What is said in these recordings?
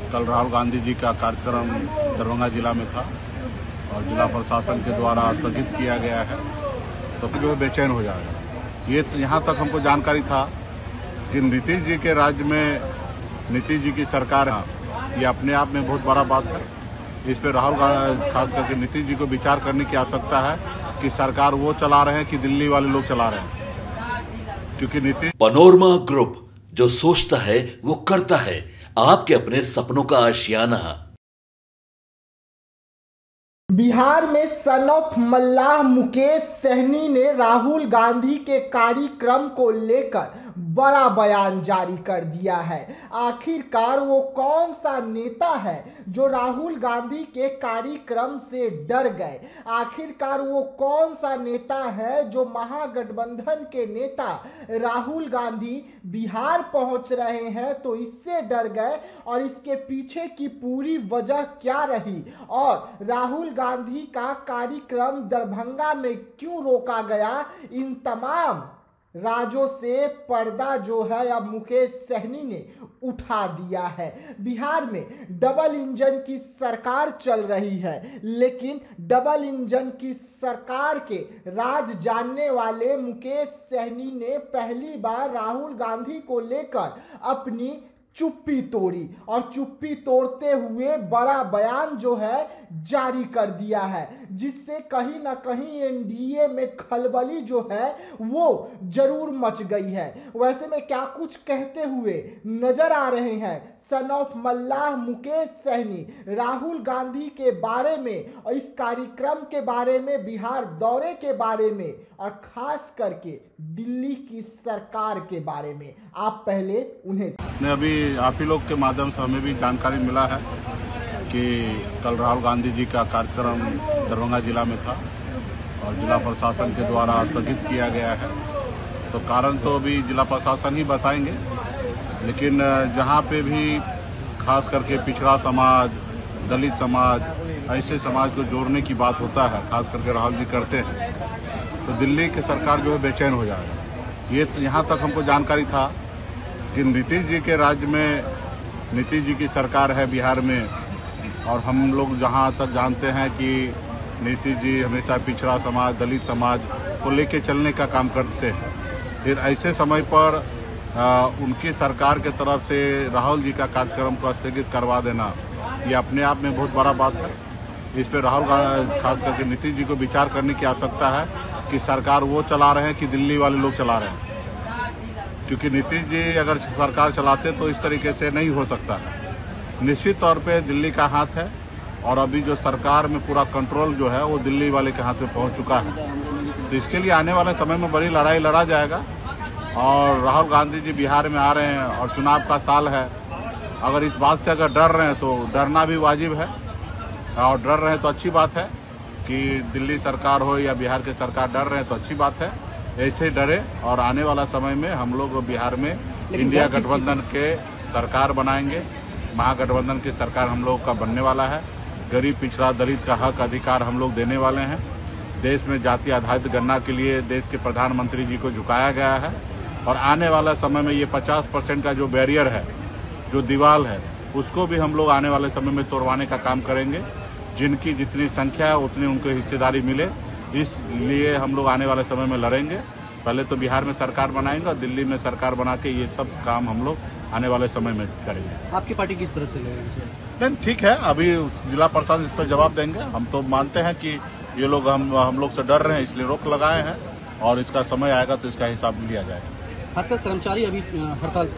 कल राहुल गांधी जी का कार्यक्रम दरभंगा जिला में था और जिला प्रशासन के द्वारा स्थगित किया गया है, तो जो बेचैन हो जाएगा। ये यहाँ तक हमको जानकारी था कि नीतीश जी के राज्य में नीतीश जी की सरकार है, ये अपने आप में बहुत बड़ा बात है। इस पर राहुल खास करके नीतीश जी को विचार करने की आवश्यकता है कि सरकार वो चला रहे हैं कि दिल्ली वाले लोग चला रहे हैं, क्योंकि नीतीश पनोरमा ग्रुप जो सोचता है वो करता है, आपके अपने सपनों का आशियाना। बिहार में सन ऑफ मल्लाह मुकेश सहनी ने राहुल गांधी के कार्यक्रम को लेकर बड़ा बयान जारी कर दिया है। आखिरकार वो कौन सा नेता है जो राहुल गांधी के कार्यक्रम से डर गए? आखिरकार वो कौन सा नेता है जो महागठबंधन के नेता राहुल गांधी बिहार पहुंच रहे हैं तो इससे डर गए, और इसके पीछे की पूरी वजह क्या रही, और राहुल गांधी का कार्यक्रम दरभंगा में क्यों रोका गया? इन तमाम राजों से पर्दा जो है अब मुकेश सहनी ने उठा दिया है। बिहार में डबल इंजन की सरकार चल रही है, लेकिन डबल इंजन की सरकार के राज जानने वाले मुकेश सहनी ने पहली बार राहुल गांधी को लेकर अपनी चुप्पी तोड़ी, और चुप्पी तोड़ते हुए बड़ा बयान जो है जारी कर दिया है, जिससे कहीं ना कहीं एनडीए में खलबली जो है वो जरूर मच गई है। वैसे में क्या कुछ कहते हुए नजर आ रहे हैं सन ऑफ मल्लाह मुकेश सहनी राहुल गांधी के बारे में, और इस कार्यक्रम के बारे में, बिहार दौरे के बारे में, और खास करके दिल्ली की सरकार के बारे में? आप पहले उन्हें अभी आप ही लोग के माध्यम से हमें भी जानकारी मिला है कि कल राहुल गांधी जी का कार्यक्रम दरभंगा जिला में था और जिला प्रशासन के द्वारा स्थगित किया गया है। तो कारण तो अभी जिला प्रशासन ही बताएंगे, लेकिन जहाँ पे भी खास करके पिछड़ा समाज, दलित समाज, ऐसे समाज को जोड़ने की बात होता है, खास करके राहुल जी करते हैं, तो दिल्ली की सरकार जो है बेचैन हो जाएगा। ये यहाँ तक हमको जानकारी था कि नीतीश जी के राज्य में नीतीश जी की सरकार है बिहार में, और हम लोग जहाँ तक जानते हैं कि नीतीश जी हमेशा पिछड़ा समाज, दलित समाज को लेके चलने का काम करते हैं। फिर ऐसे समय पर उनकी सरकार के तरफ से राहुल जी का कार्यक्रम को स्थगित करवा देना, ये अपने आप में बहुत बड़ा बात है। इस पर राहुल खास करके नीतीश जी को विचार करने की आवश्यकता है कि सरकार वो चला रहे हैं कि दिल्ली वाले लोग चला रहे हैं, क्योंकि नीतीश जी अगर सरकार चलाते तो इस तरीके से नहीं हो सकता। निश्चित तौर पे दिल्ली का हाथ है, और अभी जो सरकार में पूरा कंट्रोल जो है वो दिल्ली वाले के हाथ में पहुंच चुका है। तो इसके लिए आने वाले समय में बड़ी लड़ाई लड़ा जाएगा, और राहुल गांधी जी बिहार में आ रहे हैं और चुनाव का साल है। अगर इस बात से अगर डर रहे हैं तो डरना भी वाजिब है, और डर रहे हैं तो अच्छी बात है कि दिल्ली सरकार हो या बिहार की सरकार डर रहे हैं तो अच्छी बात है। ऐसे ही डरे, और आने वाला समय में हम लोग बिहार में इंडिया गठबंधन के सरकार बनाएंगे। महागठबंधन की सरकार हम लोग का बनने वाला है। गरीब, पिछड़ा, दलित का हक अधिकार हम लोग देने वाले हैं। देश में जाति आधारित गणना के लिए देश के प्रधानमंत्री जी को झुकाया गया है, और आने वाला समय में ये 50% का जो बैरियर है, जो दीवार है, उसको भी हम लोग आने वाले समय में तोड़वाने का काम करेंगे। जिनकी जितनी संख्या है उतनी उनको हिस्सेदारी मिले, इसलिए हम लोग आने वाले समय में लड़ेंगे। पहले तो बिहार में सरकार बनाएंगे और दिल्ली में सरकार बना के ये सब काम हम लोग आने वाले समय में करेंगे। आपकी पार्टी किस तरह से लगेगी? नहीं, ठीक है, अभी जिला प्रशासन इस पर जवाब देंगे। हम तो मानते हैं कि ये लोग हम लोग से डर रहे हैं, इसलिए रोक लगाए हैं, और इसका समय आएगा तो इसका हिसाब लिया जाएगा। खासकर कर्मचारी अभी हड़ताल।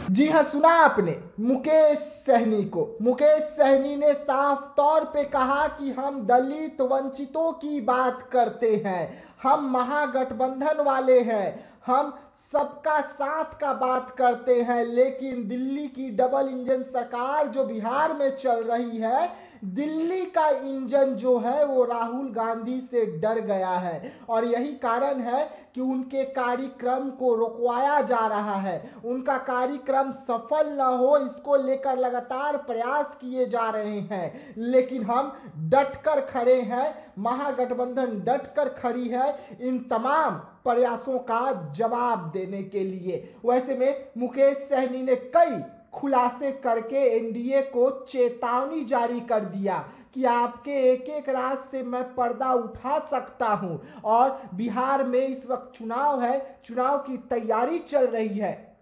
जी हाँ, सुना आपने मुकेश सहनी को। मुकेश सहनी ने साफ तौर पे कहा कि हम दलित वंचितों की बात करते हैं, हम महागठबंधन वाले हैं, हम सबका साथ का बात करते हैं, लेकिन दिल्ली की डबल इंजन सरकार जो बिहार में चल रही है, दिल्ली का इंजन जो है वो राहुल गांधी से डर गया है, और यही कारण है कि उनके कार्यक्रम को रोकवाया जा रहा है। उनका कार्यक्रम सफल न हो, इसको लेकर लगातार प्रयास किए जा रहे हैं, लेकिन हम डटकर खड़े हैं, महागठबंधन डटकर खड़ी है इन तमाम प्रयासों का जवाब देने के लिए। वैसे में मुकेश सहनी ने कई खुलासे करके एनडीए को चेतावनी जारी कर दिया कि आपके एक एक राज से मैं पर्दा उठा सकता हूं। और बिहार में इस वक्त चुनाव है, चुनाव की तैयारी चल रही है।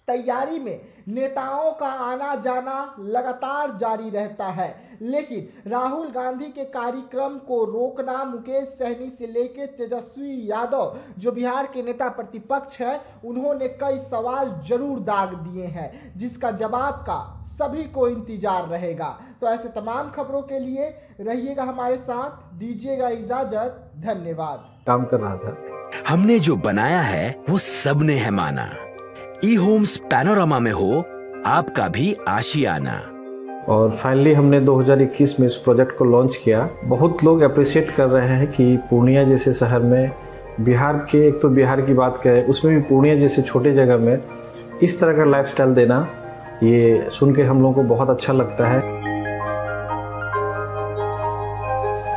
तैयारी में नेताओं का आना जाना लगातार जारी रहता है, लेकिन राहुल गांधी के कार्यक्रम को रोकना मुकेश सहनी से लेकर तेजस्वी यादव जो बिहार के नेता प्रतिपक्ष है, उन्होंने कई सवाल जरूर दाग दिए हैं, जिसका जवाब का सभी को इंतजार रहेगा। तो ऐसे तमाम खबरों के लिए रहिएगा हमारे साथ, दीजिएगा इजाजत, धन्यवाद। काम कर रहा था, हमने जो बनाया है वो सबने है माना। ई होम्स पैनोरामा में हो आपका भी आशियाना। और फाइनली हमने 2021 में इस प्रोजेक्ट को लॉन्च किया। बहुत लोग अप्रिशिएट कर रहे हैं कि पूर्णिया जैसे शहर में, बिहार के, एक तो बिहार की बात करें उसमें भी पूर्णिया जैसे छोटे जगह में इस तरह का लाइफस्टाइल देना, ये सुन के हम लोगों को बहुत अच्छा लगता है।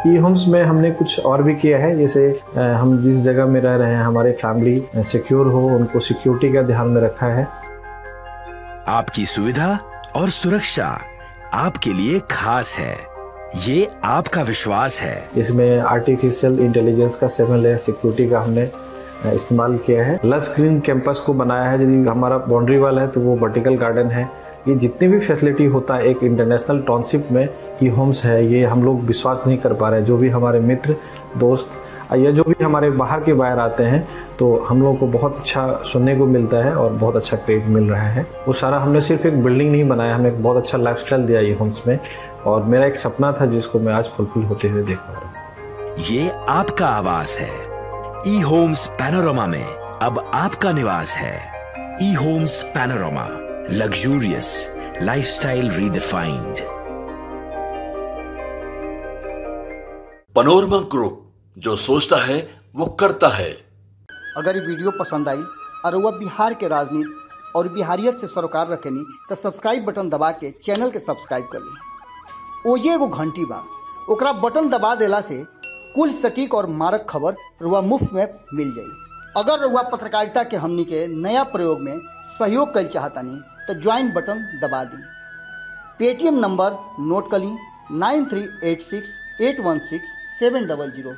ई होम्स में हमने कुछ और भी किया है, जैसे हम जिस जगह में रह रहे हैं हमारे फैमिली सिक्योर हो, उनको सिक्योरिटी का ध्यान में रखा है। आपकी सुविधा और सुरक्षा आपके लिए खास है, ये आपका विश्वास है। इसमें आर्टिफिशियल इंटेलिजेंस का 7 लेयर सिक्योरिटी का हमने इस्तेमाल किया है। लस ग्रीन कैंपस को बनाया है, यदि हमारा बाउंड्री वाल है तो वो वर्टिकल गार्डन है। ये जितनी भी फैसिलिटी होता है एक इंटरनेशनल टाउनशिप में ई होम्स है, ये हम लोग विश्वास नहीं कर पा रहे हैं। जो भी हमारे मित्र दोस्त या जो भी हमारे बाहर के बाहर आते हैं, तो हम लोगों को बहुत अच्छा सुनने को मिलता है और बहुत अच्छा क्रेडिट मिल रहा है। वो सारा हमने सिर्फ एक बिल्डिंग नहीं बनाया, हमने एक बहुत अच्छा लाइफस्टाइल दिया ई होम्स में, और मेरा एक सपना था जिसको मैं आज फुलफिल होते हुए देख पा रहा हूँ। ये आपका आवास है। ई होम्स पैनोरामा में अब आपका निवास है। E homes Panorama, luxurious lifestyle redefined. Panorama group, जो सोचता है वो करता है। अगर ये वीडियो पसंद आई और वह बिहार के राजनीति और बिहारियत से सरोकार रखेनी तो सब्सक्राइब बटन दबा के चैनल के सब्सक्राइब कर ली। ओजे एगो घंटी बा, ओकरा बटन दबा देला से कुल सटीक और मारक खबर रुआ मुफ्त में मिल जाई। अगर रुआ पत्रकारिता के हमनी के नया प्रयोग में सहयोग कर चाहतानी तो ज्वाइन बटन दबा दी। पेटीएम नंबर नोट कर ली 9386816700।